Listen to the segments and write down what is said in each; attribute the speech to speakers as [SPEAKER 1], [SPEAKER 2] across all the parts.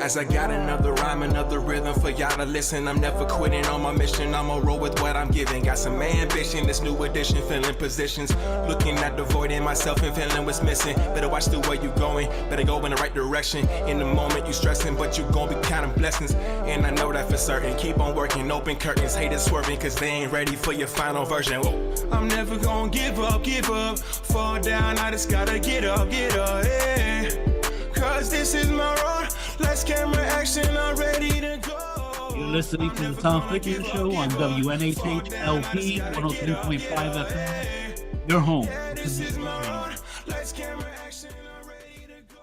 [SPEAKER 1] As I got another rhyme, another rhythm for y'all to listen. I'm never quitting on my mission, I'ma roll with what I'm giving. Got some ambition, this new edition, filling positions. Looking at the void in myself and feeling what's missing. Better watch the way you going, better go in the right direction. In the moment you stressing, but you gon' be counting blessings. And I know that for certain, keep on working, open curtains. Haters swerving, cause they ain't ready for your final version. Whoa. I'm never gonna give up, fall down, I just gotta get up, yeah. Cause this is my road, let's camera action, I'm ready to go.
[SPEAKER 2] You're listening to the Tom Ficklin Show on WNHH-LP 103.5 FM. Your home.
[SPEAKER 1] This is my road, let's camera action, I'm ready to go.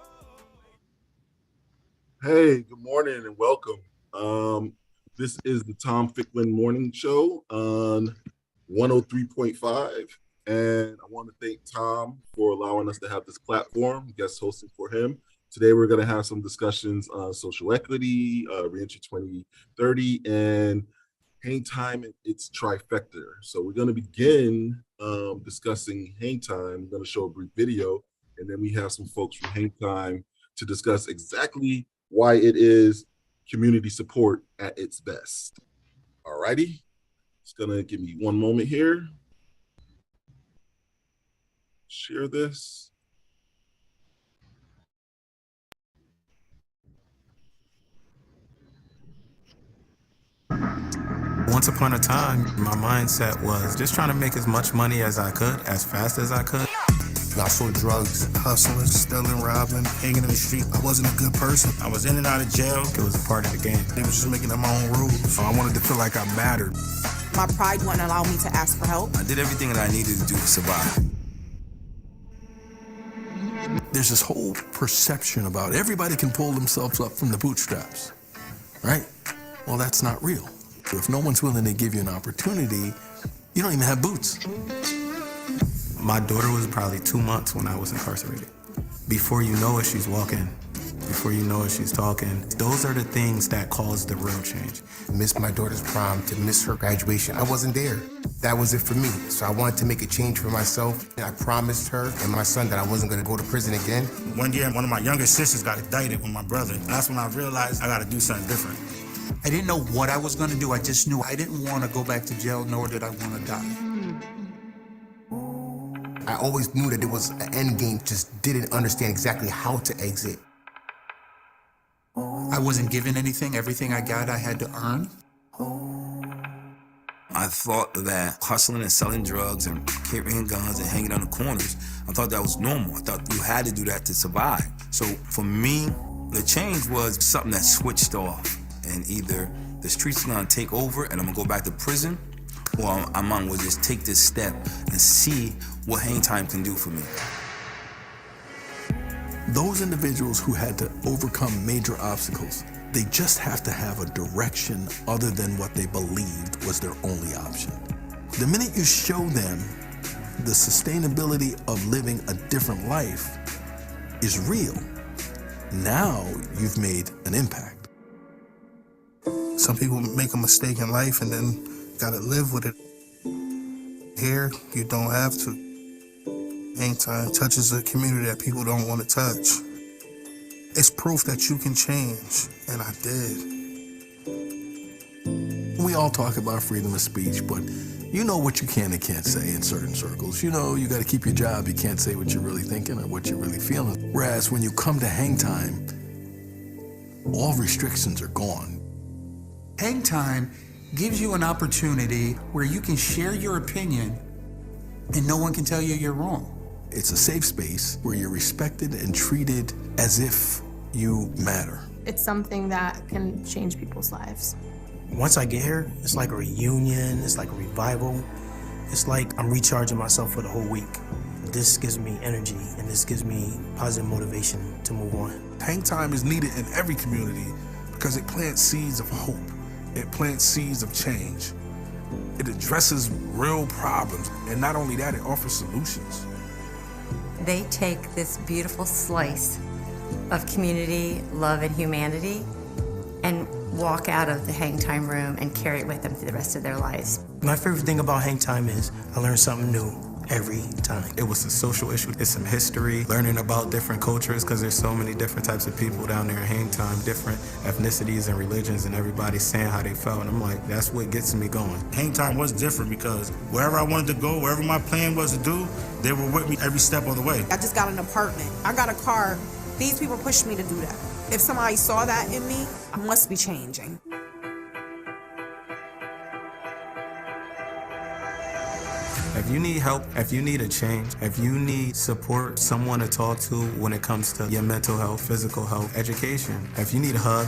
[SPEAKER 3] Hey, good morning and welcome. This is the Tom Ficklin Morning Show on 103.5. And I want to thank Tom for allowing us to have this platform, guest hosting for him. Today, we're going to have some discussions on social equity, Reentry 2030, and hang time and its trifecta. So we're going to begin discussing hang time. I'm going to show a brief video, and then we have some folks from hang time to discuss exactly why it is community support at its best. All righty. It's going to give me one moment here. Share this.
[SPEAKER 4] Once upon a time, my mindset was just trying to make as much money as I could, as fast as I could.
[SPEAKER 5] I sold drugs, hustling, stealing, robbing, hanging in the street. I wasn't a good person.
[SPEAKER 4] I was in and out of jail. It was a part of the game.
[SPEAKER 5] They was just making up my own rules. I wanted to feel like I mattered.
[SPEAKER 6] My pride wouldn't allow me to ask for help.
[SPEAKER 4] I did everything that I needed to do to survive.
[SPEAKER 7] There's this whole perception about everybody can pull themselves up from the bootstraps, right? Well, that's not real. If no one's willing to give you an opportunity, you don't even have boots.
[SPEAKER 4] My daughter was probably 2 months when I was incarcerated. Before you know it, she's walking. Before you know it, she's talking. Those are the things that cause the real change.
[SPEAKER 5] Missed my daughter's prom, to miss her graduation. I wasn't there. That was it for me. So I wanted to make a change for myself. And I promised her and my son that I wasn't going to go to prison again.
[SPEAKER 8] One year, one of my younger sisters got indicted with my brother. That's when I realized I got to do something different.
[SPEAKER 9] I didn't know what I was going to do. I just knew I didn't want to go back to jail, nor did I want to die.
[SPEAKER 5] I always knew that there was an end game, just didn't understand exactly how to exit.
[SPEAKER 9] I wasn't given anything. Everything I got, I had to earn.
[SPEAKER 4] I thought that hustling and selling drugs and carrying guns and hanging on the corners, I thought that was normal. I thought you had to do that to survive. So for me, the change was something that switched off. And either the streets are gonna take over and I'm gonna go back to prison, or I'm gonna just take this step and see what hang time can do for me.
[SPEAKER 7] Those individuals who had to overcome major obstacles, they just have to have a direction other than what they believed was their only option. The minute you show them the sustainability of living a different life is real, now you've made an impact.
[SPEAKER 5] Some people make a mistake in life and then gotta live with it. Here, you don't have to. Hang time touches a community that people don't want to touch. It's proof that you can change, and I did.
[SPEAKER 7] We all talk about freedom of speech, but you know what you can and can't say in certain circles. You know you gotta keep your job. You can't say what you're really thinking or what you're really feeling. Whereas when you come to hang time, all restrictions are gone.
[SPEAKER 9] Hang time gives you an opportunity where you can share your opinion and no one can tell you you're wrong.
[SPEAKER 7] It's a safe space where you're respected and treated as if you matter.
[SPEAKER 10] It's something that can change people's lives.
[SPEAKER 11] Once I get here, it's like a reunion, it's like a revival. It's like I'm recharging myself for the whole week. This gives me energy and this gives me positive motivation to move on.
[SPEAKER 12] Hang time is needed in every community because it plants seeds of hope. It plants seeds of change. It addresses real problems, and not only that, it offers solutions.
[SPEAKER 13] They take this beautiful slice of community, love, and humanity and walk out of the hang time room and carry it with them through the rest of their lives.
[SPEAKER 11] My favorite thing about hang time is I learn something new. every time.
[SPEAKER 14] It was a social issue. It's some history, learning about different cultures, because there's so many different types of people down there in Hang Time, different ethnicities and religions, and everybody saying how they felt. And I'm like, that's what gets me going.
[SPEAKER 8] Hang Time was different because wherever I wanted to go, wherever my plan was to do, they were with me every step of the way.
[SPEAKER 6] I just got an apartment. I got a car. These people pushed me to do that. If somebody saw that in me, I must be changing.
[SPEAKER 14] If you need help, if you need a change, if you need support, someone to talk to when it comes to your mental health, physical health, education, if you need a hug.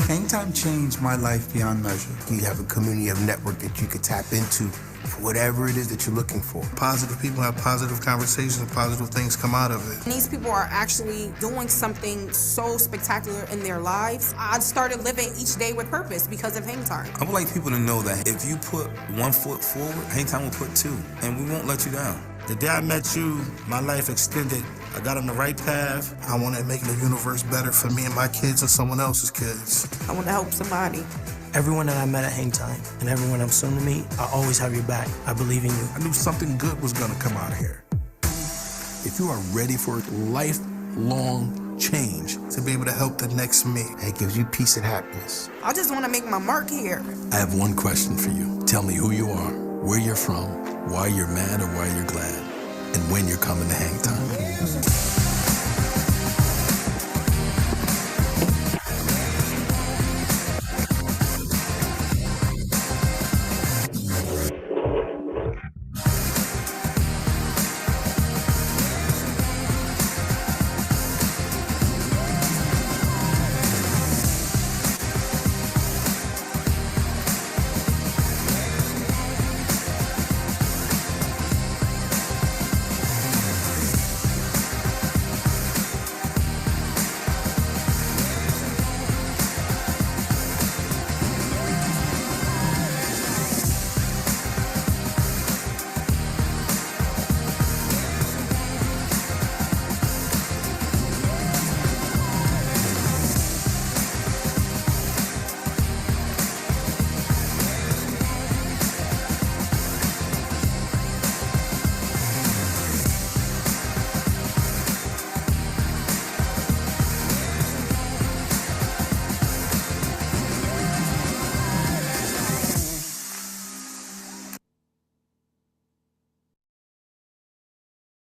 [SPEAKER 9] Hang Time changed my life beyond measure.
[SPEAKER 15] You have a community of network that you could tap into for whatever it is that you're looking for.
[SPEAKER 5] Positive people have positive conversations, positive things come out of it.
[SPEAKER 6] These people are actually doing something so spectacular in their lives. I started living each day with purpose because of Hang Time.
[SPEAKER 4] I would like people to know that if you put 1 foot forward, Hang Time will put 2, and we won't let you down.
[SPEAKER 8] The day I met you, my life extended. I got on the right path.
[SPEAKER 5] I want to make the universe better for me and my kids and someone else's kids.
[SPEAKER 6] I want to help somebody.
[SPEAKER 11] Everyone that I met at Hang Time and everyone I'm soon to meet, I always have your back. I believe in you.
[SPEAKER 12] I knew something good was gonna come out of here.
[SPEAKER 7] If you are ready for lifelong change,
[SPEAKER 5] to be able to help the next me,
[SPEAKER 15] it gives you peace and happiness.
[SPEAKER 6] I just want to make my mark here.
[SPEAKER 7] I have one question for you. Tell me who you are, where you're from, why you're mad or why you're glad, and when you're coming to Hang Time.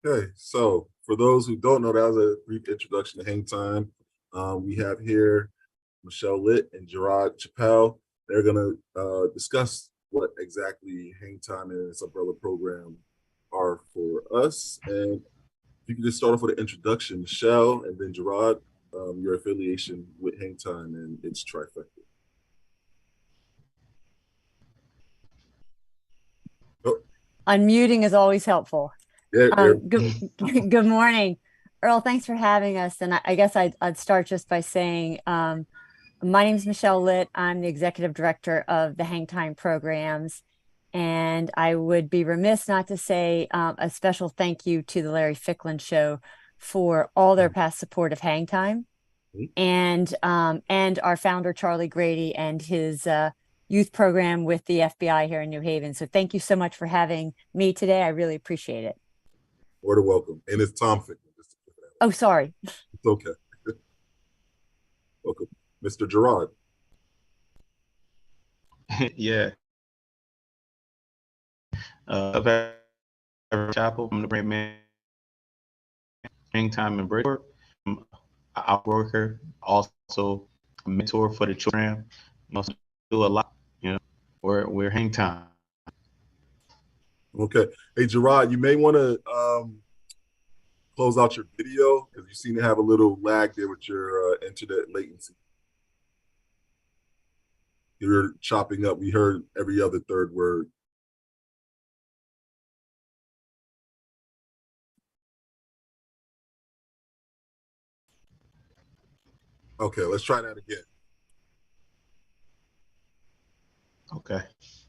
[SPEAKER 3] Okay, so for those who don't know, that was a brief introduction to Hang Time. We have here Michelle Litt and Gerard Chappelle. They're going to discuss what exactly Hang Time and its umbrella program are for us. And if you could just start off with an introduction, Michelle, and then Gerard, your affiliation with Hang Time and its trifecta. Oh.
[SPEAKER 16] Unmuting is always helpful.
[SPEAKER 3] Yeah,
[SPEAKER 16] good morning, Earl. Thanks for having us. And I guess I'd start just by saying, my name is Michelle Litt. I'm the executive director of the Hang Time programs. And I would be remiss not to say a special thank you to the Larry Ficklin Show for all their past support of Hang Time, and our founder, Charlie Grady, and his youth program with the FBI here in New Haven. So thank you so much for having me today. I really appreciate it.
[SPEAKER 3] Or the welcome. And it's Tom Ficklin.
[SPEAKER 16] Oh, sorry.
[SPEAKER 3] It's okay. Welcome. Mr. Gerard.
[SPEAKER 17] Yeah. Chapel, I'm the brand man. Hang Time in Bridgeport. I'm an outworker, also a mentor for the children. Also do a lot, we're Hang Time.
[SPEAKER 3] Okay. Hey, Gerard, you may want to close out your video because you seem to have a little lag there with your internet latency. You're chopping up. We heard every other third word. Okay, let's try that again.
[SPEAKER 17] Okay.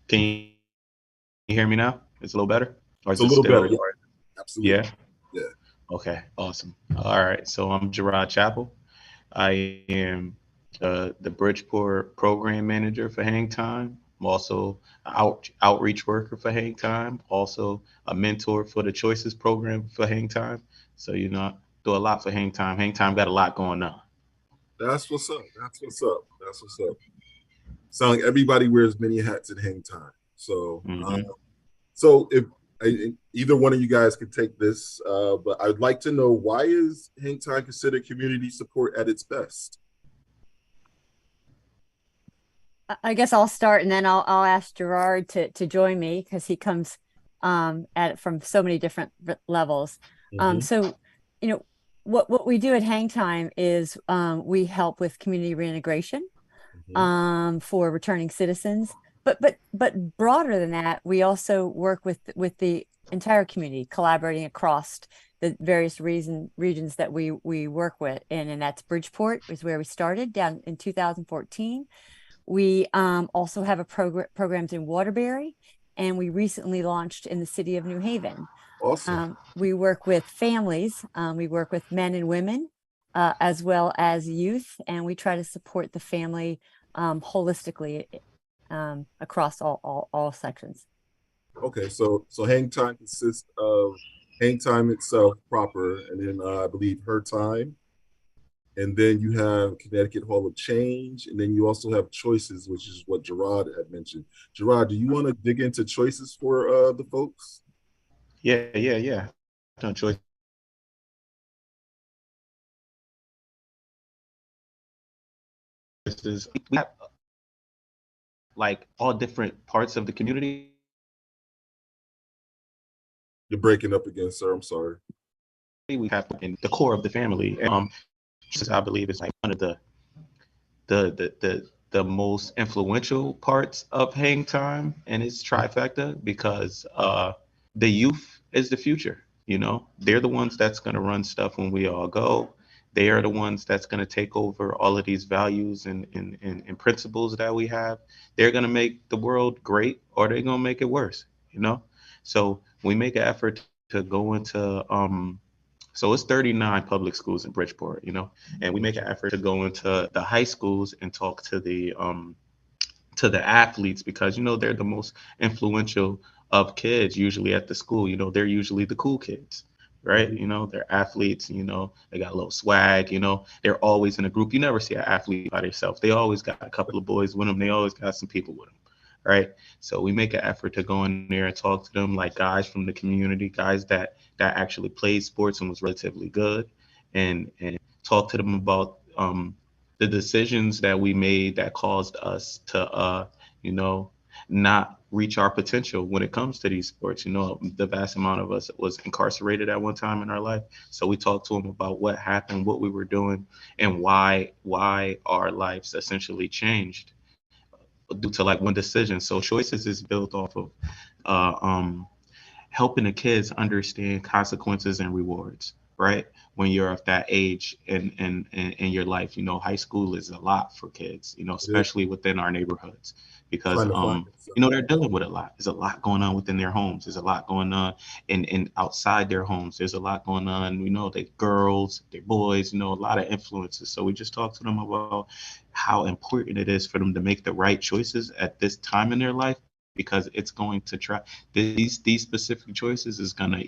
[SPEAKER 17] Can you hear me now? It's a little better? Or
[SPEAKER 3] it's a little better. Yeah. Absolutely.
[SPEAKER 17] Yeah?
[SPEAKER 3] Yeah.
[SPEAKER 17] Okay, awesome. All right, so I'm Gerard Chappell. I am the Bridgeport program manager for Hang Time. I'm also an outreach worker for Hang Time, also a mentor for the Choices program for Hang Time. So, do a lot for Hang Time. Hang Time got a lot going on.
[SPEAKER 3] That's what's up. That's what's up. That's what's up. Sound like everybody wears many hats at Hang Time. So, so if either one of you guys could take this, but I'd like to know, why is Hang Time considered community support at its best?
[SPEAKER 16] I guess I'll start, and then I'll ask Gerard to join me, because he comes at it from so many different levels. So, what we do at Hang Time is we help with community reintegration for returning citizens. But broader than that, we also work with the entire community, collaborating across the various regions that we work with, and that's Bridgeport is where we started down in 2014. We also have programs in Waterbury, and we recently launched in the city of New Haven.
[SPEAKER 3] Awesome.
[SPEAKER 16] We work with families. We work with men and women, as well as youth, and we try to support the family holistically across all sections.
[SPEAKER 3] Okay, so Hang Time consists of Hang Time itself proper, and then I believe Her Time, and then you have Connecticut Hall of Change, and then you also have Choices, which is what Gerard had mentioned. Gerard, do you want to dig into Choices for the folks?
[SPEAKER 17] Yeah. Done Choices. We have like all different parts of the community.
[SPEAKER 3] You're breaking up again, sir. I'm sorry.
[SPEAKER 17] We have in the core of the family. I believe is like one of the most influential parts of Hang Time and its trifecta, because the youth is the future. They're the ones that's going to run stuff when we all go. They are the ones that's going to take over all of these values and principles that we have. They're going to make the world great, or they're going to make it worse. So we make an effort to go into so it's 39 public schools in Bridgeport, and we make an effort to go into the high schools and talk to the athletes, because they're the most influential of kids usually at the school. They're usually the cool kids, right? They're athletes, they got a little swag, they're always in a group. You never see an athlete by themselves. They always got a couple of boys with them. They always got some people with them, right? So we make an effort to go in there and talk to them, like guys from the community, guys that actually played sports and was relatively good, and talk to them about the decisions that we made that caused us to not reach our potential when it comes to these sports. The vast amount of us was incarcerated at one time in our life. So we talked to them about what happened, what we were doing, and why our lives essentially changed due to like one decision. So Choices is built off of helping the kids understand consequences and rewards, right? When you're of that age in your life, high school is a lot for kids, especially within our neighborhoods, because they're dealing with a lot. There's a lot going on within their homes. There's a lot going on in outside their homes. There's a lot going on, they girls, their boys, a lot of influences. So we just talk to them about how important it is for them to make the right choices at this time in their life, because it's going to try these specific choices is going to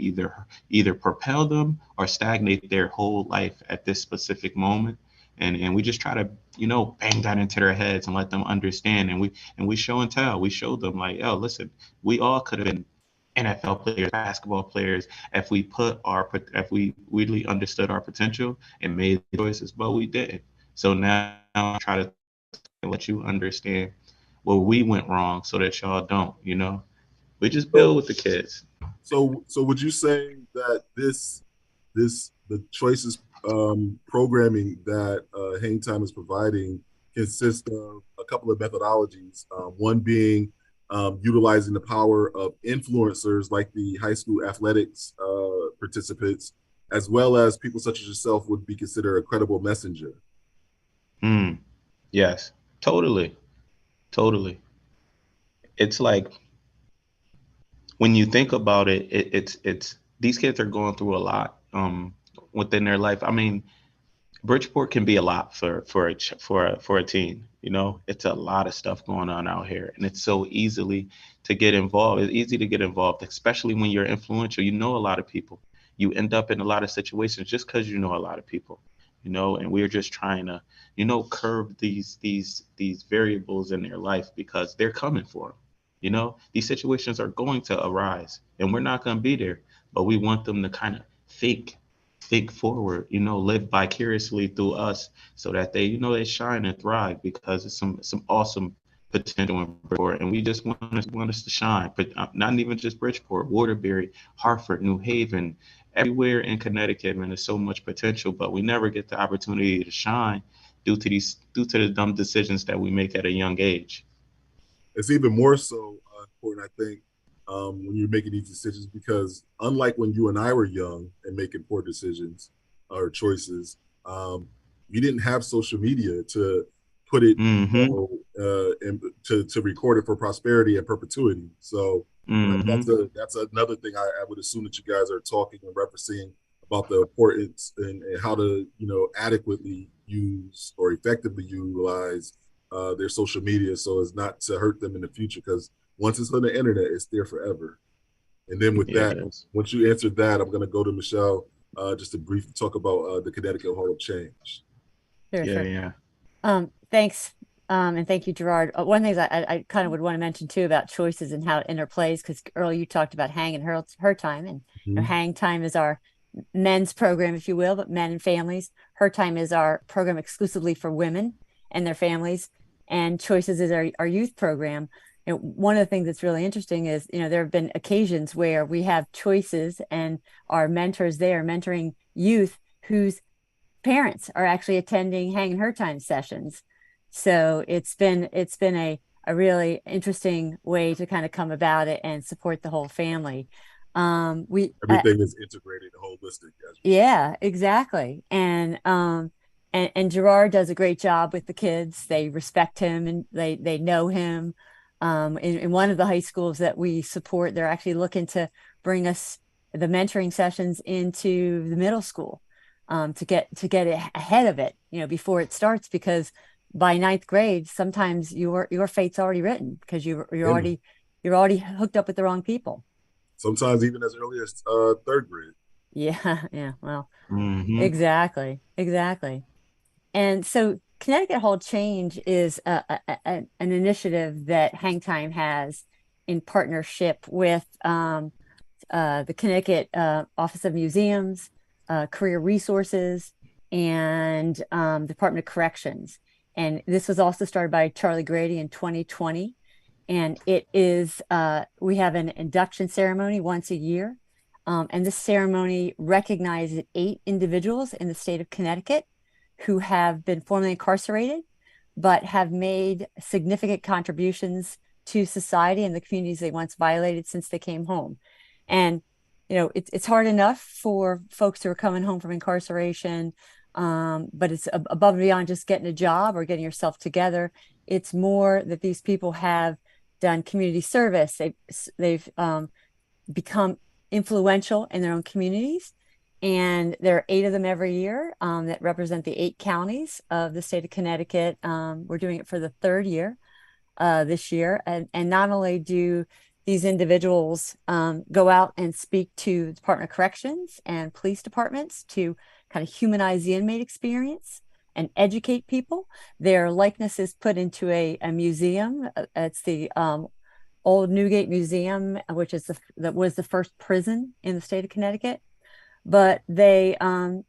[SPEAKER 17] either propel them or stagnate their whole life at this specific moment. And we just try to bang that into their heads and let them understand, and we show and tell. We show them like, oh, listen, we all could have been NFL players, basketball players, if we really understood our potential and made choices, but we didn't. So now I try to let you understand where we went wrong so that y'all don't. We just build with the kids.
[SPEAKER 3] So would you say that the Choices programming that Hang Time is providing consists of a couple of methodologies, one being utilizing the power of influencers like the high school athletics participants, as well as people such as yourself would be considered a credible messenger?
[SPEAKER 17] Yes, totally. It's like, when you think about it, it's these kids are going through a lot within their life. I mean, Bridgeport can be a lot for a teen. You know, it's a lot of stuff going on out here, and it's so easily to get involved. It's easy to get involved, especially when you're influential. You know a lot of people. You end up in a lot of situations just because you know a lot of people. You know, and we're just trying to, curb these variables in their life because they're coming for them. You know, these situations are going to arise, and we're not going to be there, but we want them to kind of think forward, live vicariously through us so that they shine and thrive because it's some awesome potential in Bridgeport. And we just want us to shine, but not even just Bridgeport, Waterbury, Hartford, New Haven, everywhere in Connecticut, man, there's so much potential, but we never get the opportunity to shine due to the dumb decisions that we make at a young age.
[SPEAKER 3] It's even more so important, I think, when you're making these decisions, because unlike when you and I were young and making poor decisions or choices, you didn't have social media to put it, and to record it for prosperity and perpetuity. So that's another thing I would assume that you guys are talking and referencing about the importance and how to adequately use or effectively utilize their social media so as not to hurt them in the future, because once it's on the internet, it's there forever. And then with that, once you answered that, I'm going to go to Michelle just to briefly talk about the Connecticut Hall of Change.
[SPEAKER 17] Yeah.
[SPEAKER 16] Thanks. And thank you, Gerard. One thing I kind of would want to mention too about choices and how it interplays, because Earl, you talked about Hang and her time, and Hang Time is our men's program, if you will, but men and families. Her Time is our program exclusively for women and their families, and Choices is our youth program. One of the things that's really interesting is, there have been occasions where we have Choices and our mentors there mentoring youth whose parents are actually attending Hang and Her Time sessions. So it's been a really interesting way to kind of come about it and support the whole family.
[SPEAKER 3] Everything is integrated, holistic.
[SPEAKER 16] Yeah, exactly. And Gerard does a great job with the kids. They respect him and they know him. In one of the high schools that we support, they're actually looking to bring us the mentoring sessions into the middle school, to get it ahead of it, before it starts, because by ninth grade, sometimes your fate's already written because you're already hooked up with the wrong people.
[SPEAKER 3] Sometimes even as early as third grade.
[SPEAKER 16] Yeah. Well, exactly. And so Connecticut Hall Change is an initiative that Hang Time has in partnership with the Connecticut Office of Museums, Career Resources, and Department of Corrections. And this was also started by Charlie Grady in 2020. And it is, we have an induction ceremony once a year. And this ceremony recognizes 8 individuals in the state of Connecticut who have been formerly incarcerated, but have made significant contributions to society and the communities they once violated since they came home. And, it's hard enough for folks who are coming home from incarceration, but it's above and beyond just getting a job or getting yourself together. It's more that these people have done community service. They've become influential in their own communities. And there are 8 of them every year that represent the 8 counties of the state of Connecticut. We're doing it for the 3rd year this year. And not only do these individuals go out and speak to the Department of Corrections and police departments to kind of humanize the inmate experience and educate people, their likeness is put into a museum. It's the Old Newgate Museum, which is that was the first prison in the state of Connecticut. But they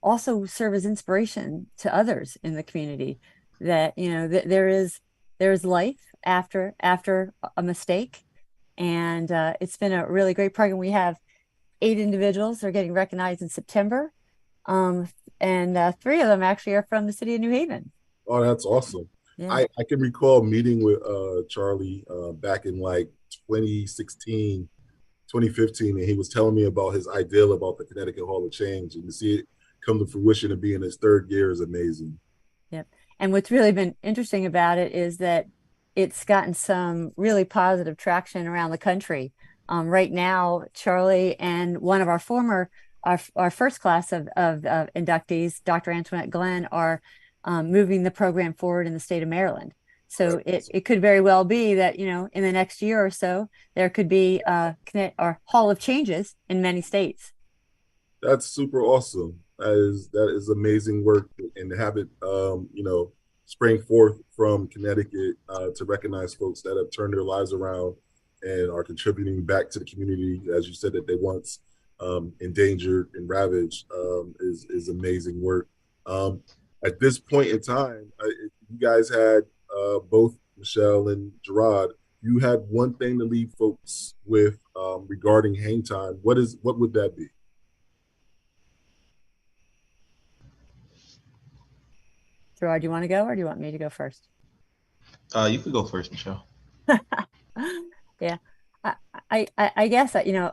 [SPEAKER 16] also serve as inspiration to others in the community that, there is life after a mistake. And it's been a really great program. We have 8 individuals that are getting recognized in September. And 3 of them actually are from the city of New Haven.
[SPEAKER 3] Oh, that's awesome.
[SPEAKER 16] Yeah.
[SPEAKER 3] I can recall meeting with Charlie back in like 2016, 2015, and he was telling me about his ideal about the Connecticut Hall of Change, and to see it come to fruition and be in his 3rd year is amazing.
[SPEAKER 16] Yep. And what's really been interesting about it is that it's gotten some really positive traction around the country. Right now, Charlie and one of our former our first class of inductees, Dr. Antoinette Glenn, are moving the program forward in the state of Maryland. So it could very well be that, you know, in the next year or so, there could be a hall of changes in many states.
[SPEAKER 3] That's super awesome. That is amazing work, and to have it, you know, spring forth from Connecticut to recognize folks that have turned their lives around and are contributing back to the community, as you said, that they once endangered and ravaged, is amazing work. At this point in time, you guys had both Michelle and Gerard. You had one thing to leave folks with regarding hang time. What would that be?
[SPEAKER 16] Gerard, do you want to go, or do you want me to go first?
[SPEAKER 17] You could go first, Michelle.
[SPEAKER 16] Yeah, I guess you know,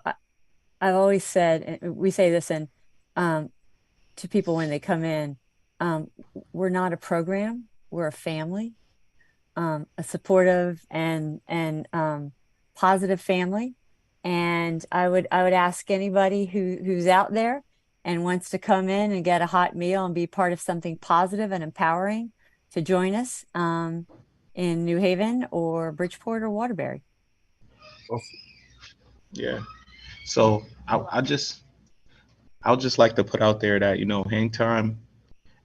[SPEAKER 16] I've always said, and we say this in to people when they come in, we're not a program, we're a family, a supportive and positive family. And I would ask anybody who's out there and wants to come in and get a hot meal and be part of something positive and empowering to join us in New Haven or Bridgeport or Waterbury.
[SPEAKER 3] Awesome.
[SPEAKER 17] Yeah. So I just like to put out there that, you know, hang time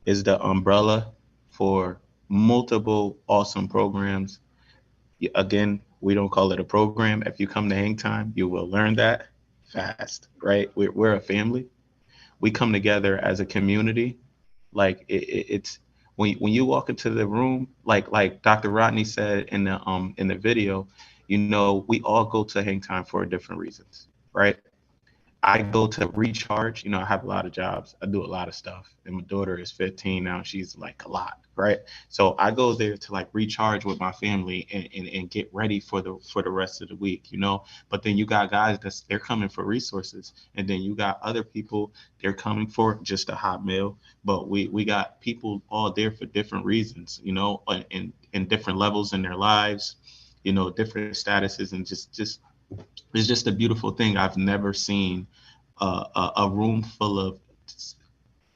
[SPEAKER 17] is the umbrella for multiple awesome programs. Again, we don't call it a program. If you come to hang time, you will learn that fast, right? We're a family. We come together as a community. Like it's when you walk into the room, like Dr. Rodney said in the video, you know, we all go to hang time for different reasons, right? I go to recharge. You know, I have a lot of jobs. I do a lot of stuff. And my daughter is 15 now. She's like a lot, right? So I go there to like recharge with my family and get ready for the rest of the week, you know. But then you got guys they're coming for resources. And then you got other people, they're coming for just a hot meal. But we got people all there for different reasons, you know, in different levels in their lives, you know, different statuses, and just it's just a beautiful thing. I've never seen a room full of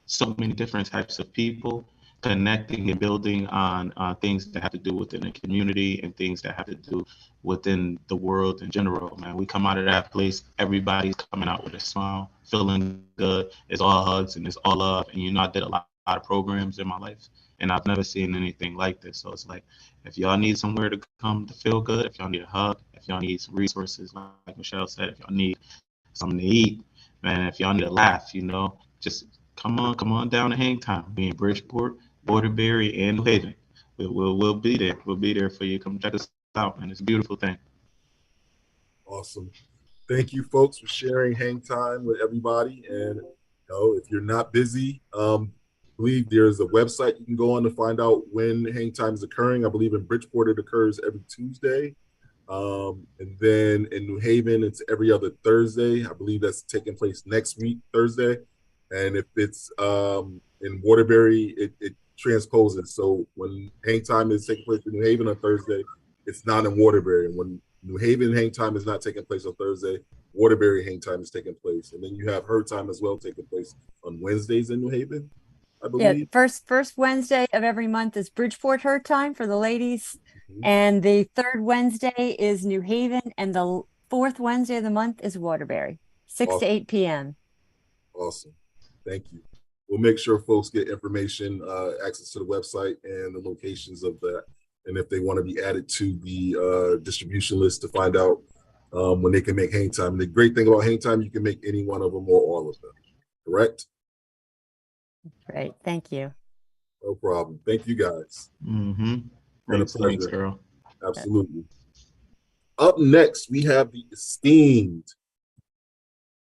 [SPEAKER 17] so many different types of people connecting and building on things that have to do within the community and things that have to do within the world in general, man. We come out of that place, everybody's coming out with a smile, feeling good. It's all hugs and it's all love. And, you know, I did a lot of programs in my life, and I've never seen anything like this. So it's like, if y'all need somewhere to come to feel good, if y'all need a hug, if y'all need some resources, like Michelle said, if y'all need something to eat, man, if y'all need a laugh, you know, just come on down to hang time. We in Bridgeport, Waterbury, and New Haven. We'll be there. We'll be there for you. Come check us out, man. It's a beautiful thing.
[SPEAKER 3] Awesome. Thank you, folks, for sharing hang time with everybody. And, you know, if you're not busy, I believe there's a website you can go on to find out when hang time is occurring. I believe in Bridgeport it occurs every Tuesday. And then in New Haven, it's every other Thursday. I believe that's taking place next week, Thursday. And if it's in Waterbury, it transposes. So when hang time is taking place in New Haven on Thursday, it's not in Waterbury. And when New Haven hang time is not taking place on Thursday, Waterbury hang time is taking place. And then you have her time as well taking place on Wednesdays in New Haven, I believe.
[SPEAKER 16] Yeah, first Wednesday of every month is Bridgeport her time for the ladies. And the third Wednesday is New Haven, and the fourth Wednesday of the month is Waterbury, 6 to 8 p.m.
[SPEAKER 3] Awesome. Thank you. We'll make sure folks get information, access to the website and the locations of that. And if they want to be added to the distribution list to find out when they can make hang time. The great thing about hang time, you can make any one of them or all of them. Correct?
[SPEAKER 16] Great. Thank you.
[SPEAKER 3] No problem. Thank you, guys.
[SPEAKER 17] Mm-hmm.
[SPEAKER 3] Been a
[SPEAKER 17] Thanks,
[SPEAKER 3] pleasure.
[SPEAKER 17] Earl.
[SPEAKER 3] Absolutely. Up next, we have the esteemed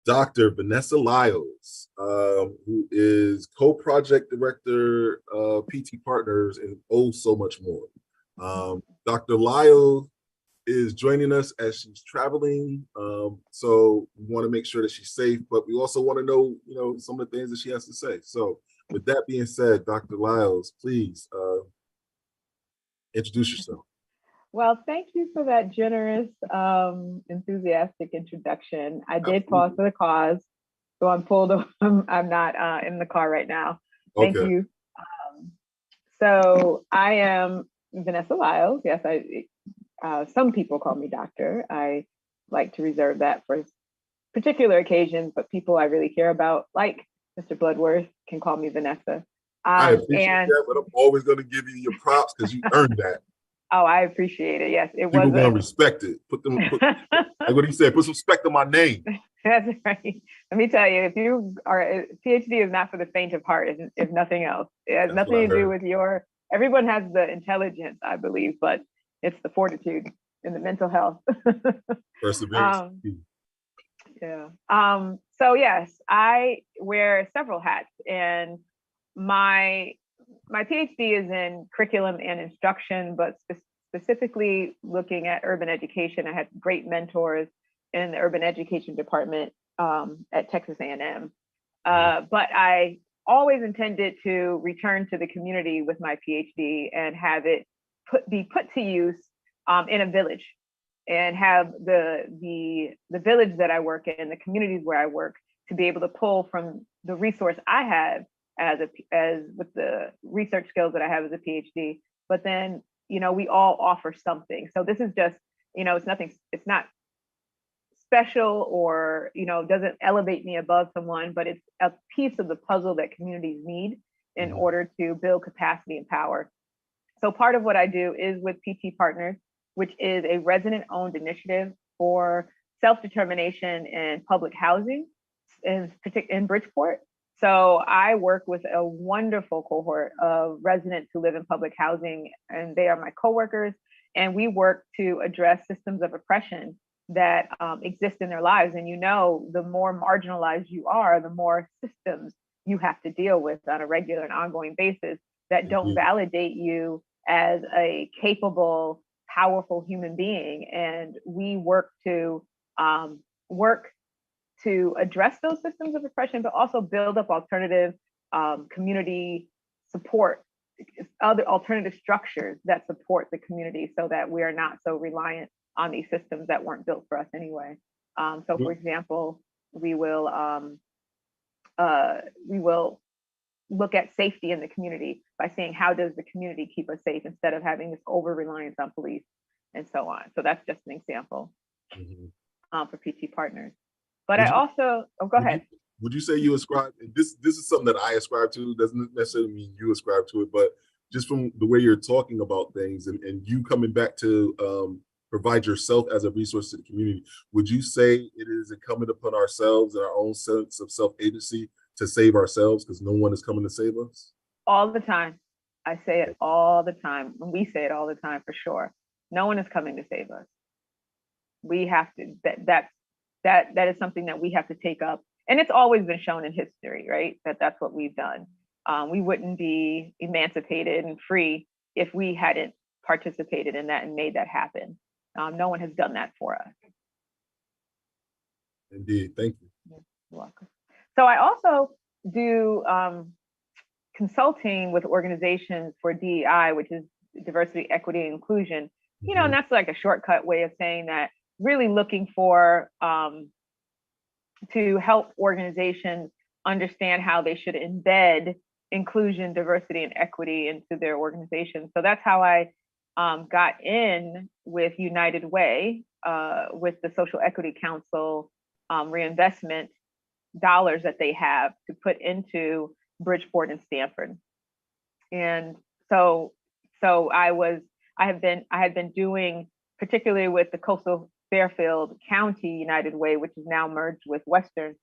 [SPEAKER 3] Dr. Vanessa Lyles, who is co-project director of PT Partners and oh so much more. Dr. Lyles is joining us as she's traveling, so we want to make sure that she's safe, but we also want to know, you know, some of the things that she has to say. So with that being said, Dr. Lyles, please introduce yourself.
[SPEAKER 18] Well, thank you for that generous, enthusiastic introduction. I did pause for the cause. So I'm pulled. I'm not in the car right now. Thank
[SPEAKER 3] Okay.
[SPEAKER 18] you. So I am Vanessa Lyles. Yes, some people call me doctor. I like to reserve that for particular occasions, but people I really care about, like Mr. Bloodworth, can call me Vanessa.
[SPEAKER 3] I appreciate that, but I'm always going to give you your props because you earned that.
[SPEAKER 18] Oh, I appreciate it. Yes, it
[SPEAKER 3] People
[SPEAKER 18] was.
[SPEAKER 3] going to respect it. Like what he said, put some respect on my name.
[SPEAKER 18] That's right. Let me tell you, if you are PhD is not for the faint of heart, if nothing else. It has nothing to do with everyone has the intelligence, I believe, but it's the fortitude and the mental health.
[SPEAKER 3] Perseverance.
[SPEAKER 18] Yeah. So yes, I wear several hats, and my PhD is in curriculum and instruction, but specifically looking at urban education. I had great mentors in the urban education department at Texas A&M. But I always intended to return to the community with my PhD and have it be put to use in a village, and have the village that I work in, the communities where I work, to be able to pull from the resource I have as with the research skills that I have as a PhD. But then, we all offer something. So this is just, it's not special or, doesn't elevate me above someone, but it's a piece of the puzzle that communities need in order to build capacity and power. So part of what I do is with PT Partners, which is a resident-owned initiative for self-determination in public housing in Bridgeport. So I work with a wonderful cohort of residents who live in public housing, and they are my coworkers. And we work to address systems of oppression that exist in their lives. And the more marginalized you are, the more systems you have to deal with on a regular and ongoing basis that don't validate you as a capable, powerful human being. And we work to address those systems of oppression, but also build up alternative community support, other alternative structures that support the community, so that we are not so reliant on these systems that weren't built for us anyway. So, for example, we will look at safety in the community by saying, how does the community keep us safe, instead of having this over reliance on police and so on. So that's just an example for PT Partners. But go ahead.
[SPEAKER 3] Would you say you ascribe, this is something that I ascribe to, doesn't necessarily mean you ascribe to it, but just from the way you're talking about things and you coming back to provide yourself as a resource to the community, would you say it is incumbent upon ourselves and our own sense of self-agency to save ourselves, because no one is coming to save us?
[SPEAKER 18] All the time. I say it all the time. And we say it all the time, for sure. No one is coming to save us. We have to, that is something that we have to take up. And it's always been shown in history, right? That's what we've done. We wouldn't be emancipated and free if we hadn't participated in that and made that happen. No one has done that for us.
[SPEAKER 3] Indeed. Thank you.
[SPEAKER 18] You're welcome. So I also do consulting with organizations for DEI, which is diversity, equity, and inclusion. And that's like a shortcut way of saying that, really looking for to help organizations understand how they should embed inclusion, diversity, and equity into their organization. So that's how I got in with United Way, with the Social Equity Council reinvestment dollars that they have to put into Bridgeport and Stanford. And so I had been doing, particularly with the Coastal Fairfield County United Way, which is now merged with Western,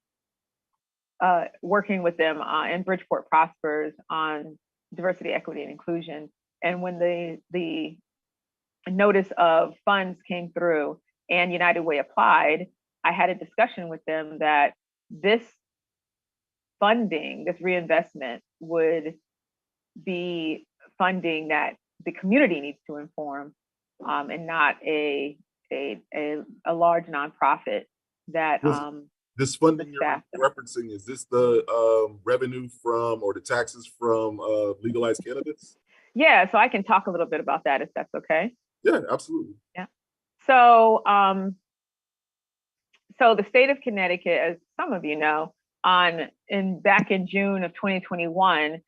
[SPEAKER 18] working with them in Bridgeport Prospers on diversity, equity, and inclusion. And when the notice of funds came through and United Way applied, I had a discussion with them that this funding, this reinvestment, would be funding that the community needs to inform, and not a large nonprofit that
[SPEAKER 3] this funding you're referencing, is this the revenue from, or the taxes from legalized cannabis?
[SPEAKER 18] Yeah, so I can talk a little bit about that if that's okay.
[SPEAKER 3] Yeah, absolutely.
[SPEAKER 18] Yeah. So so the state of Connecticut, as some of you know, back in June of 2021,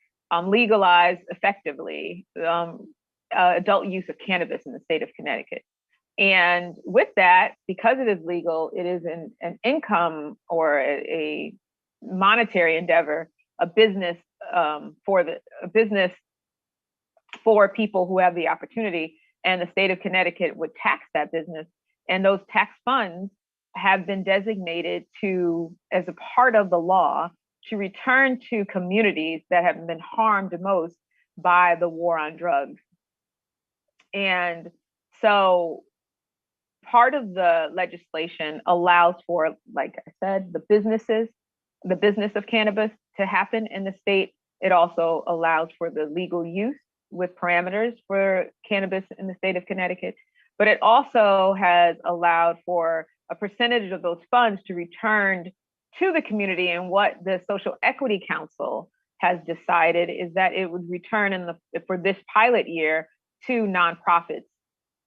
[SPEAKER 18] legalized effectively adult use of cannabis in the state of Connecticut. And with that, because it is legal, it is an income or a monetary endeavor, a business for people who have the opportunity, and the state of Connecticut would tax that business. And those tax funds have been designated as a part of the law, to return to communities that have been harmed most by the war on drugs. And so part of the legislation allows for, like I said, the business of cannabis to happen in the state. It also allows for the legal use with parameters for cannabis in the state of Connecticut. But it also has allowed for a percentage of those funds to return to the community. And what the Social Equity Council has decided is that it would return for this pilot year to nonprofits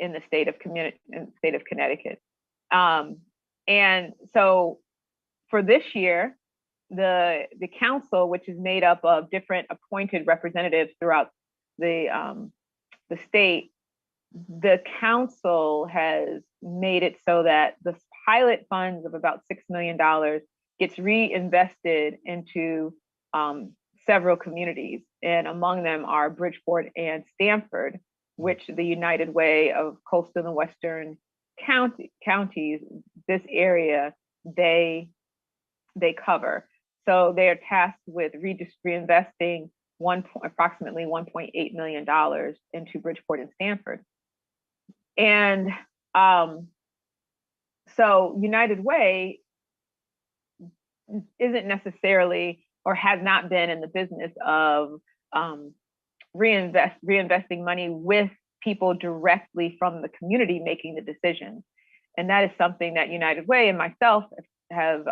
[SPEAKER 18] in the state of Connecticut. And so for this year, the council, which is made up of different appointed representatives throughout the state, the council has made it so that the pilot funds of about $6 million gets reinvested into several communities. And among them are Bridgeport and Stamford, which the United Way of Coastal and Western counties, this area, they cover. So they are tasked with reinvesting approximately $1.8 million into Bridgeport and Stamford. And so United Way isn't necessarily, or has not been in the business of reinvesting money with people directly from the community making the decisions. And that is something that United Way and myself have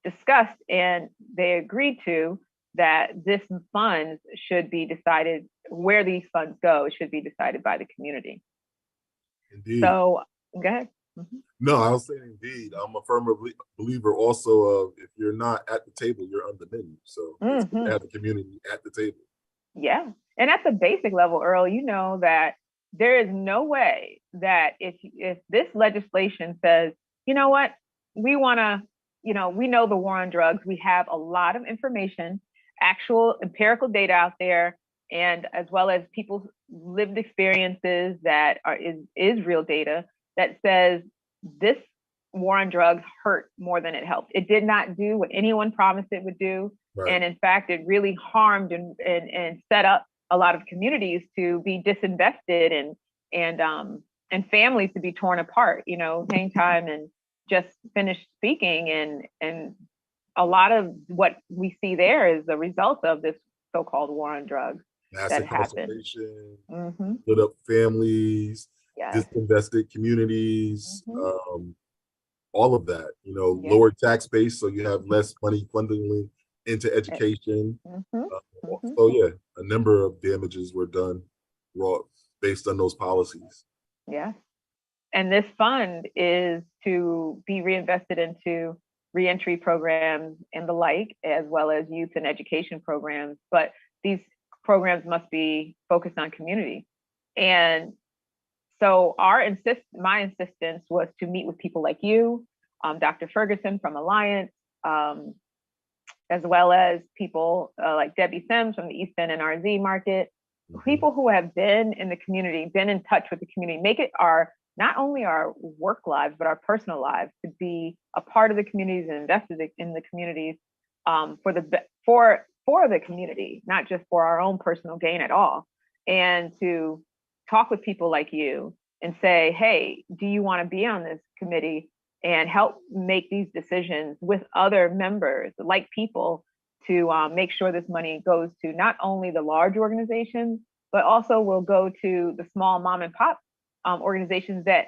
[SPEAKER 18] discussed, and they agreed to that this funds should be decided, where these funds go, it should be decided by the community.
[SPEAKER 3] Indeed.
[SPEAKER 18] So go ahead. Mm-hmm.
[SPEAKER 3] No, I was saying indeed. I'm a firm believer also of, if you're not at the table, you're on the menu. So it's good to have the community at the table. Yeah.
[SPEAKER 18] And at the basic level, Earl, you know that there is no way that if this legislation says, you know what, we want to, we know the war on drugs, we have a lot of information, actual empirical data out there, and as well as people's lived experiences that is real data that says this war on drugs hurt more than it helped. It did not do what anyone promised it would do. Right. And in fact, it really harmed and set up a lot of communities to be disinvested and families to be torn apart. Hang Time and just finished speaking, and a lot of what we see there is the result of this so-called war on drugs.
[SPEAKER 3] Massive conservation, split up families, disinvested communities, all of that, lower tax base, so you have less money funneling into education. So yeah, a number of damages were done based on those policies.
[SPEAKER 18] Yeah. And this fund is to be reinvested into reentry programs and the like, as well as youth and education programs. But these programs must be focused on community. And so my insistence was to meet with people like you, Dr. Ferguson from Alliance, as well as people like Debbie Sims from the East End NRZ market, people who have been in the community, been in touch with the community, make it not only our work lives, but our personal lives, to be a part of the communities and invested in the communities for the community, not just for our own personal gain at all. And to talk with people like you and say, hey, do you want to be on this committee and help make these decisions with other members, like people, to make sure this money goes to not only the large organizations, but also will go to the small mom and pop organizations that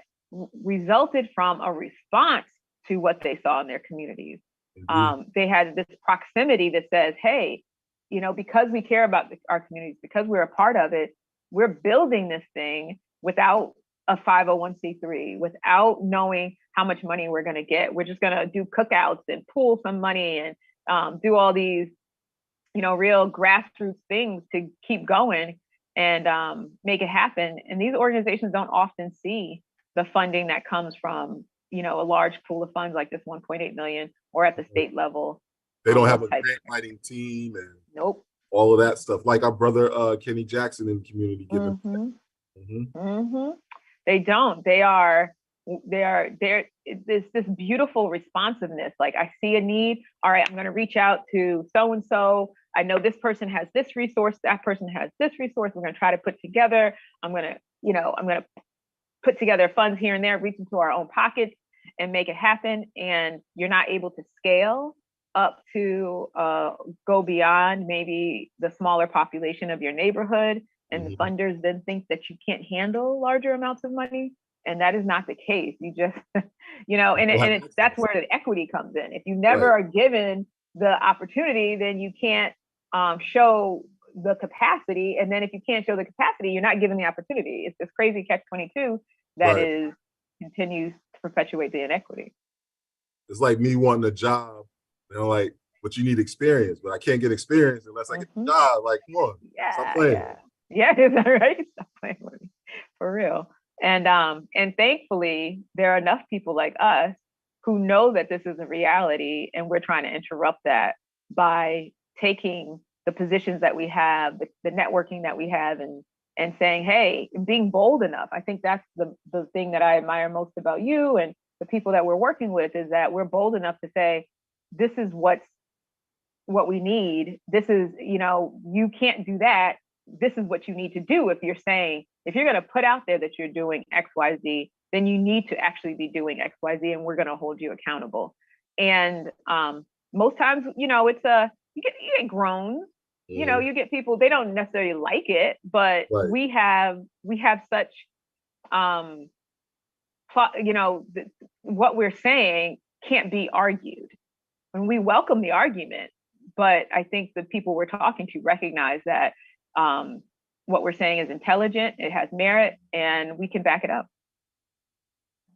[SPEAKER 18] resulted from a response to what they saw in their communities. They had this proximity that says, hey, because we care about our communities, because we're a part of it, we're building this thing without a 501c3, without knowing how much money we're going to get. We're just going to do cookouts and pool some money do all these, real grassroots things to keep going and make it happen. And these organizations don't often see the funding that comes from, a large pool of funds like this 1.8 million or at the state level.
[SPEAKER 3] They don't have a grant writing team and
[SPEAKER 18] nope,
[SPEAKER 3] all of that stuff. Like our brother Kenny Jackson in the community giving.
[SPEAKER 18] They don't. They're this beautiful responsiveness. Like, I see a need. All right, I'm going to reach out to so-and-so. I know this person has this resource. That person has this resource. We're going to try to put together. I'm going to put together funds here and there, reach into our own pockets and make it happen. And you're not able to scale up to go beyond maybe the smaller population of your neighborhood. And the funders then think that you can't handle larger amounts of money. And that is not the case. You just, that's where the equity comes in. If you never are given the opportunity, then you can't show the capacity. And then if you can't show the capacity, you're not given the opportunity. It's this crazy catch-22 that continues to perpetuate the inequity.
[SPEAKER 3] It's like me wanting a job, like, but you need experience, but I can't get experience unless I get the job. Like, come on, stop playing.
[SPEAKER 18] Yeah, is that right? Stop playing with me, for real. And thankfully, there are enough people like us who know that this is a reality, and we're trying to interrupt that by taking the positions that we have, the networking that we have, and saying, hey, being bold enough. I think that's the thing that I admire most about you and the people that we're working with, is that we're bold enough to say, this is what we need. This is, you can't do that. This is what you need to do. If you're going to put out there that you're doing X, Y, Z, then you need to actually be doing X, Y, Z, and we're going to hold you accountable. And most times, it's you get groans. You get people, they don't necessarily like it, but we have such, what we're saying can't be argued. And we welcome the argument, but I think the people we're talking to recognize that what we're saying is intelligent, it has merit, and we can back it up.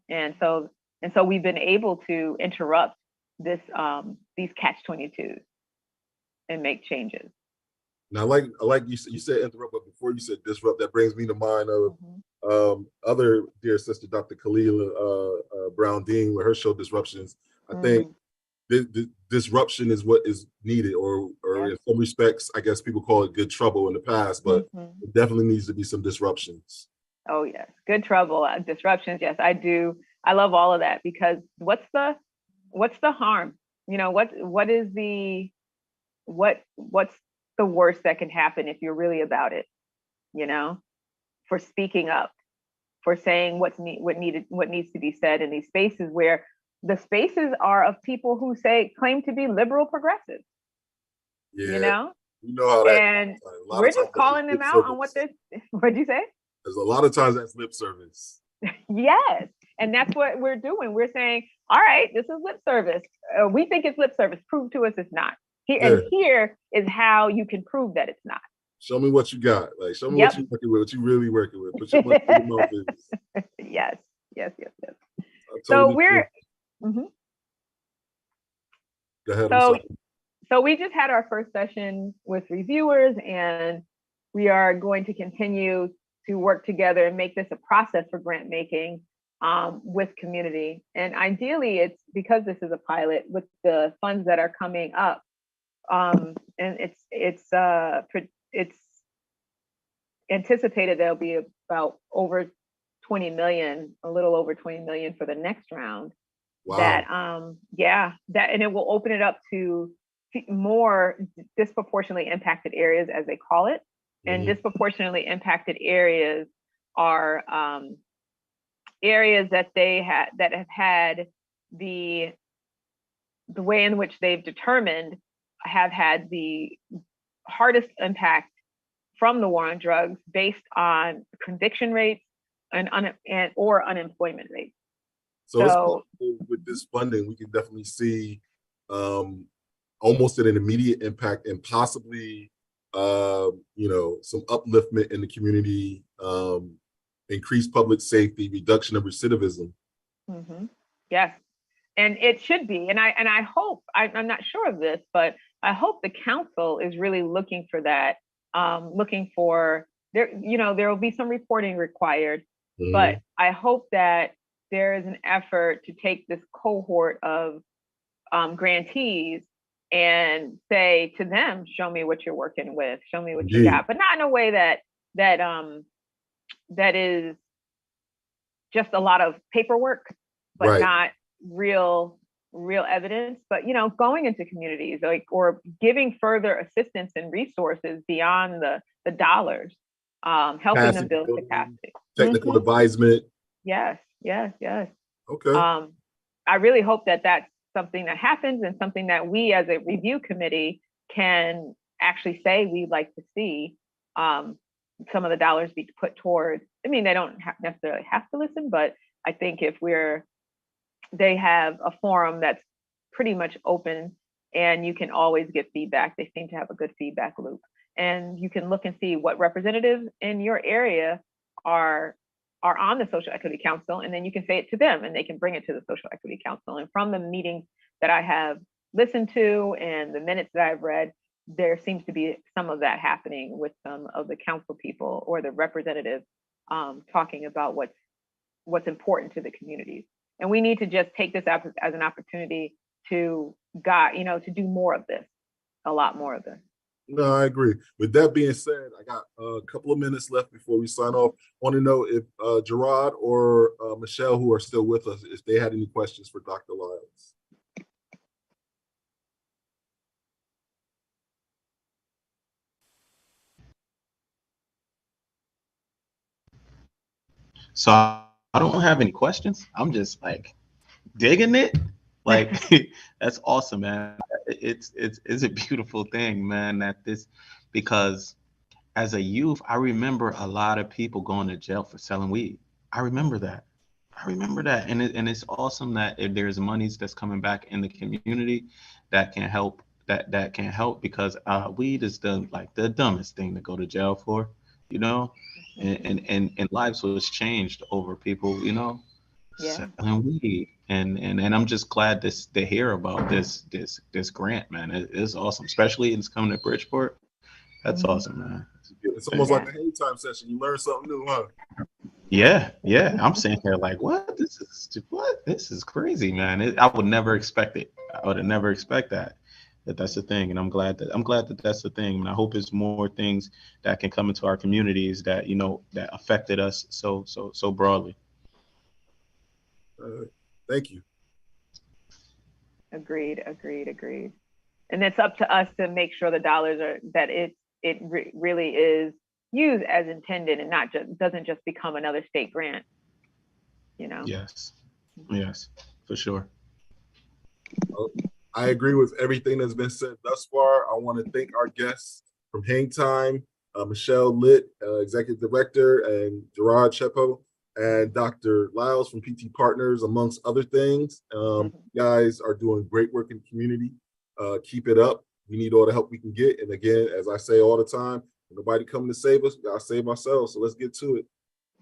[SPEAKER 18] And so we've been able to interrupt these catch-22s and make changes.
[SPEAKER 3] Now, like you said interrupt, but before you said disrupt, that brings me to mind of other dear sister, Dr. Khalila Brown Dean, with her show Disruptions. I think disruption is what is needed, or in some respects, I guess people call it good trouble in the past, but it definitely needs to be some disruptions. Oh yes, good trouble, disruptions. Yes, I do. I love all of that, because what's the harm? What's the worst that can happen if you're really about it? For speaking up, for saying what needs to be said in these spaces, where the spaces are of people who claim to be liberal progressives. Yeah, you know how that. And we're just calling them out on what they're. What'd you say? There's a lot of times that's lip service. Yes, and that's what we're doing. We're saying, all right, this is lip service. We think it's lip service. Prove to us it's not. And here is how you can prove that it's not. Show me what you got. Like, show me what you're working with, what you really working with. Put your money in your mouth is. Yes. So we're. Go ahead. So we just had our first session with reviewers, and we are going to continue to work together and make this a process for grant making with community. And ideally, it's because this is a pilot with the funds that are coming up. And it's anticipated there'll be about over 20 million, a little over 20 million for the next round. Wow. And it will open it up to more disproportionately impacted areas, as they call it. And disproportionately impacted areas are areas that have had the way in which they've determined have had the hardest impact from the war on drugs, based on conviction rates or unemployment rates. So with this funding, we can definitely see almost an immediate impact, and possibly some upliftment in the community, increased public safety, reduction of recidivism. Yes.
[SPEAKER 18] and it should be. And I hope, I'm not sure of this, but I hope the council is really looking for that, looking for there. There will be some reporting required, but I hope that there is an effort to take this cohort of grantees and say to them, show me what you're working with, show me what you got, but not in a way that is just a lot of paperwork, but not real evidence. But going into communities, or giving further assistance and resources beyond the dollars, helping them build capacity,
[SPEAKER 3] technical advisement.
[SPEAKER 18] Yes.
[SPEAKER 3] Okay.
[SPEAKER 18] I really hope that that's something that happens, and something that we as a review committee can actually say we'd like to see some of the dollars be put towards. I mean, they don't necessarily have to listen, but I think if they have a forum that's pretty much open, and you can always get feedback. They seem to have a good feedback loop, and you can look and see what representatives in your area are on the Social Equity Council, and then you can say it to them, and they can bring it to the Social Equity Council. And from the meetings that I have listened to and the minutes that I've read, there seems to be some of that happening with some of the council people or the representatives talking about what's important to the communities. And we need to just take this as an opportunity to do more of this, a lot more of this.
[SPEAKER 3] No, I agree. With that being said, I got a couple of minutes left before we sign off. I want to know if Gerard or Michelle, who are still with us, if they had any questions for Dr. Lyles.
[SPEAKER 17] So I don't have any questions. I'm just like digging it. Like that's awesome, man. It's a beautiful thing, man, because as a youth, I remember a lot of people going to jail for selling weed. I remember that. And it's awesome that if there's monies that's coming back in the community that can help, that can help, because weed is the dumbest thing to go to jail for, and lives was changed over people, selling weed. And I'm just glad to hear about this grant, man. It's awesome, especially it's coming to Bridgeport. That's awesome, man.
[SPEAKER 3] It's almost like a hang time session. You learn something new, huh?
[SPEAKER 17] Yeah. I'm sitting here like, what? This is crazy, man. I would never expect it. I would have never expect that's the thing. And I'm glad that that's the thing. And I hope it's more things that can come into our communities that, that affected us so broadly.
[SPEAKER 3] Thank you.
[SPEAKER 18] Agreed. And it's up to us to make sure the dollars really is used as intended, and doesn't just become another state grant.
[SPEAKER 17] Yes, for sure.
[SPEAKER 3] I agree with everything that's been said thus far. I want to thank our guests from Hang Time, Michelle Litt, Executive Director, and Gerard Chepo, and Dr. Lyles from PT Partners, amongst other things. You guys are doing great work in the community. Keep it up. We need all the help we can get. And again, as I say all the time, nobody coming to save us, we gotta save ourselves. So let's get to it.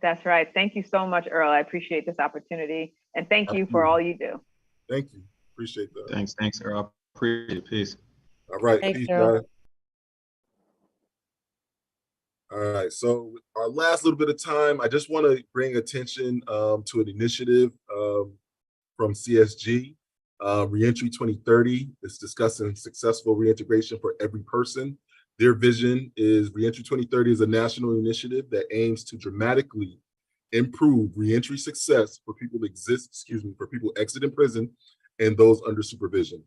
[SPEAKER 18] That's right. Thank you so much, Earl. I appreciate this opportunity. And thank you for all you do.
[SPEAKER 3] Thank you. Appreciate that.
[SPEAKER 17] Thanks, Earl. Appreciate it. Peace.
[SPEAKER 3] All right.
[SPEAKER 16] Thanks,
[SPEAKER 3] Peace,
[SPEAKER 16] Earl.
[SPEAKER 3] guys. All right. So our last little bit of time, I just want to bring attention to an initiative from CSG. Reentry 2030 is discussing successful reintegration for every person. Their vision is Reentry 2030 is a national initiative that aims to dramatically improve reentry success for people exiting prison and those under supervision.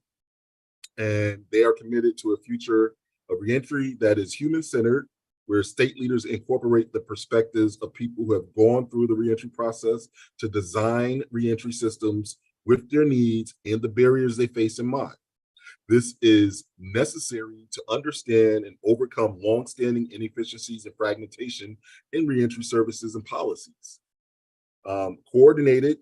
[SPEAKER 3] And they are committed to a future of reentry that is human-centered, where state leaders incorporate the perspectives of people who have gone through the reentry process to design reentry systems with their needs and the barriers they face in mind. This is necessary to understand and overcome longstanding inefficiencies and fragmentation in reentry services and policies. Coordinated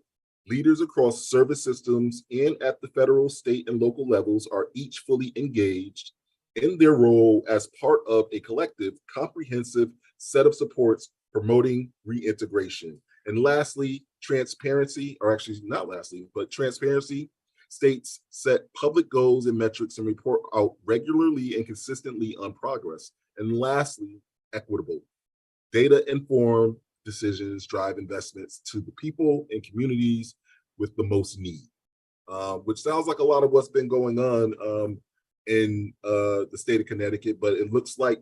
[SPEAKER 3] leaders across service systems and at the federal, state, and local levels are each fully engaged in their role as part of a collective, comprehensive set of supports promoting reintegration. And lastly, transparency States set public goals and metrics and report out regularly and consistently on progress. And lastly, equitable. Data-informed decisions drive investments to the people and communities with the most need, which sounds like a lot of what's been going on in the state of Connecticut, but it looks like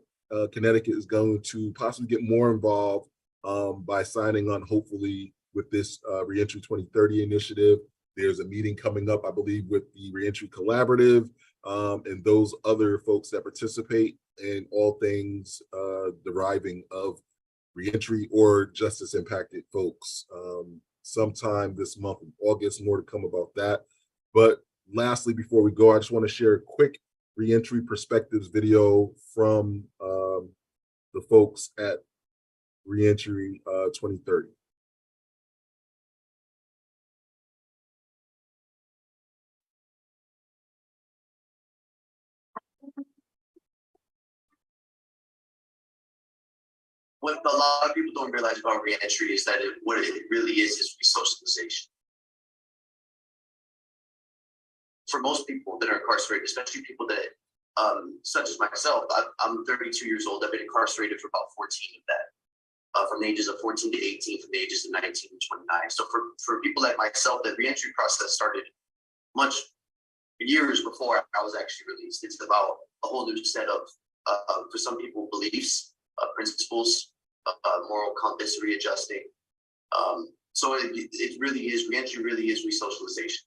[SPEAKER 3] Connecticut is going to possibly get more involved by signing on, hopefully, with this Reentry 2030 initiative. There's a meeting coming up, I believe, with the Reentry Collaborative and those other folks that participate in all things deriving of reentry or justice impacted folks sometime this month in August. More to come about that. But lastly, before we go, I just want to share a quick reentry perspectives video from the folks at Reentry 2030.
[SPEAKER 19] What a lot of people don't realize about reentry is that what it really is resocialization. For most people that are incarcerated, especially people that, such as myself, I'm 32 years old. I've been incarcerated for about 14 of that, from the ages of 14 to 18, from the ages of 19 to 29. So for people like myself, the reentry process started much years before I was actually released. It's about a whole new set of, for some people, beliefs, principles, moral compass readjusting. So it really is, reentry really is resocialization.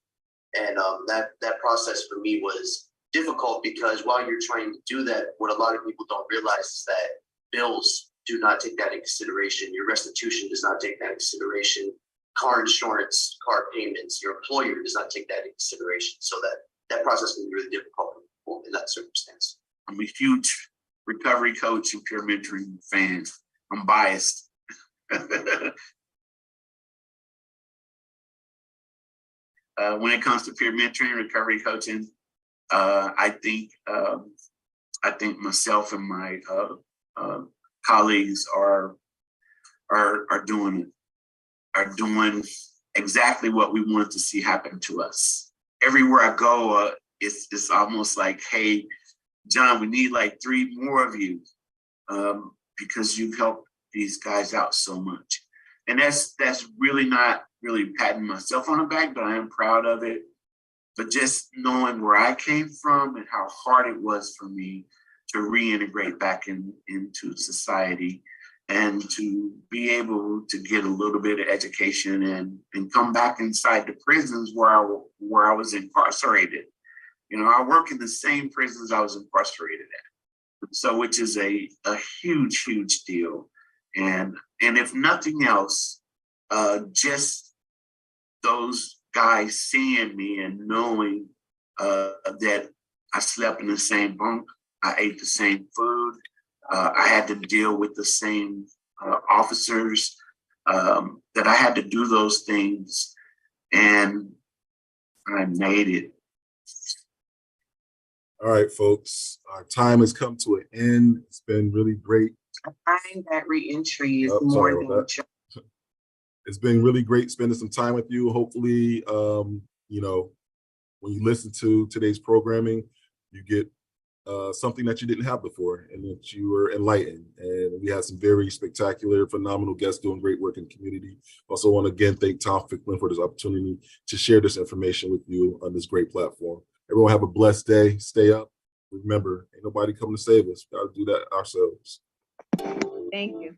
[SPEAKER 19] And that process for me was difficult because while you're trying to do that, what a lot of people don't realize is that bills do not take that into consideration. Your restitution does not take that into consideration. Car insurance, car payments, your employer does not take that into consideration. So that process can be really difficult for people in that circumstance.
[SPEAKER 20] I'm a huge recovery coach and peer mentoring fan. I'm biased. When it comes to peer mentoring and recovery coaching, I think myself and my colleagues are doing exactly what we wanted to see happen to us. Everywhere I go, it's almost like, hey, John, we need like 3 more of you because you've helped these guys out so much. And that's really not really patting myself on the back, but I am proud of it. But just knowing where I came from and how hard it was for me to reintegrate back into society and to be able to get a little bit of education and come back inside the prisons where I was incarcerated. You know, I work in the same prisons I was incarcerated at. So, which is a huge, huge deal. And if nothing else, just those guys seeing me and knowing that I slept in the same bunk, I ate the same food, I had to deal with the same officers, that I had to do those things, and I made it.
[SPEAKER 3] All right, folks, our time has come to an end. It's been really great.
[SPEAKER 21] I find that reentry is more than
[SPEAKER 3] it's been really great spending some time with you. Hopefully, you know, when you listen to today's programming, you get something that you didn't have before and that you were enlightened. And we had some very spectacular, phenomenal guests doing great work in the community. Also want to again thank Tom Ficklin for this opportunity to share this information with you on this great platform. Everyone have a blessed day. Stay up. Remember, ain't nobody coming to save us. We got to do that ourselves.
[SPEAKER 18] Thank you.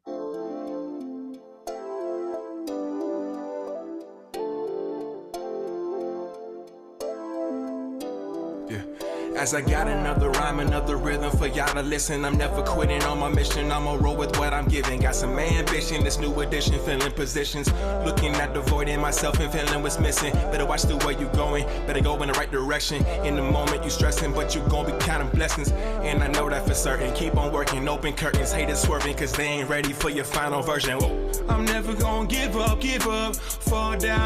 [SPEAKER 1] As I got another rhyme, another rhythm for y'all to listen. I'm never quitting on my mission. I'ma roll with what I'm giving. Got some ambition, this new edition, filling positions. Looking at the void in myself and feeling what's missing. Better watch the way you going, better go in the right direction. In the moment you stressing, but you gon' be counting blessings. And I know that for certain. Keep on working, open curtains, haters swerving, cause they ain't ready for your final version. Whoa. I'm never gonna give up, fall down.